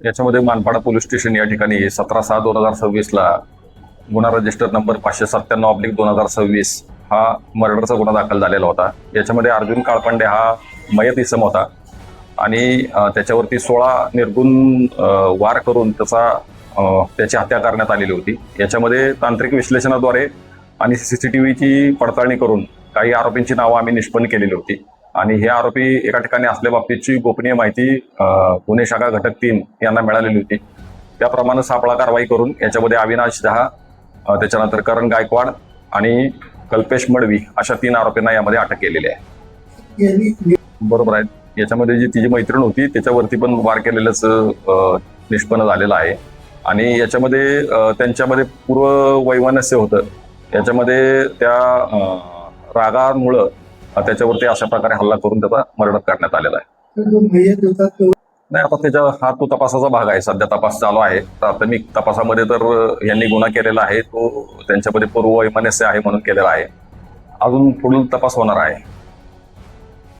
याच्यामध्ये Manpada police station या ठिकाणी 17/6/2026 गुन्हा रजिस्टर नंबर 597/2026 हा मर्डरचा गुन्हा दाखल झालेला होता। याच्यामध्ये अर्जुन काळपांडे हा मयत इसम होता आणि त्याच्यावरती 16 निर्गुण वार करून त्याची हत्या करण्यात आलेली होती। याच्यामध्ये तांत्रिक विश्लेषणाद्वारे आणि सीसीटीव्हीची पडताळणी करून काही आरोपींची नावं आम्ही निष्पन्न केलेली होती आणि हे आरोपी एका ठिकाणी असल्याबाबतीची गोपनीय माहिती गुन्हे शाखा घटक 3 यांना मिळालेली होती। त्याप्रमाणे सापळा कारवाई करून याच्यामध्ये अविनाश दहा, त्याच्यानंतर करण गायकवाड आणि कल्पेश मडवी अशा 3 आरोपींना यामध्ये अटक केलेली आहे। बरोबर आहे। याच्यामध्ये जी तिची मैत्रीण होती त्याच्यावरती पण वार केलेलंच निष्पन्न झालेलं आहे आणि याच्यामध्ये त्यांच्यामध्ये पूर्व वैमनस्य होतं। याच्यामध्ये त्या रागामुळं त्याच्यावरती अशा प्रकारे हल्ला करून त्याचा मर्डर करण्यात आलेला आहे। नाही, आता त्याच्या हा तो तपासाचा भाग आहे। सध्या तपास चालू आहे। प्राथमिक तपासामध्ये तर यांनी गुन्हा केलेला आहे, तो त्यांच्यामध्ये पूर्व वैमनस्य आहे म्हणून केलेला आहे। अजून पुढील तपास होणार आहे।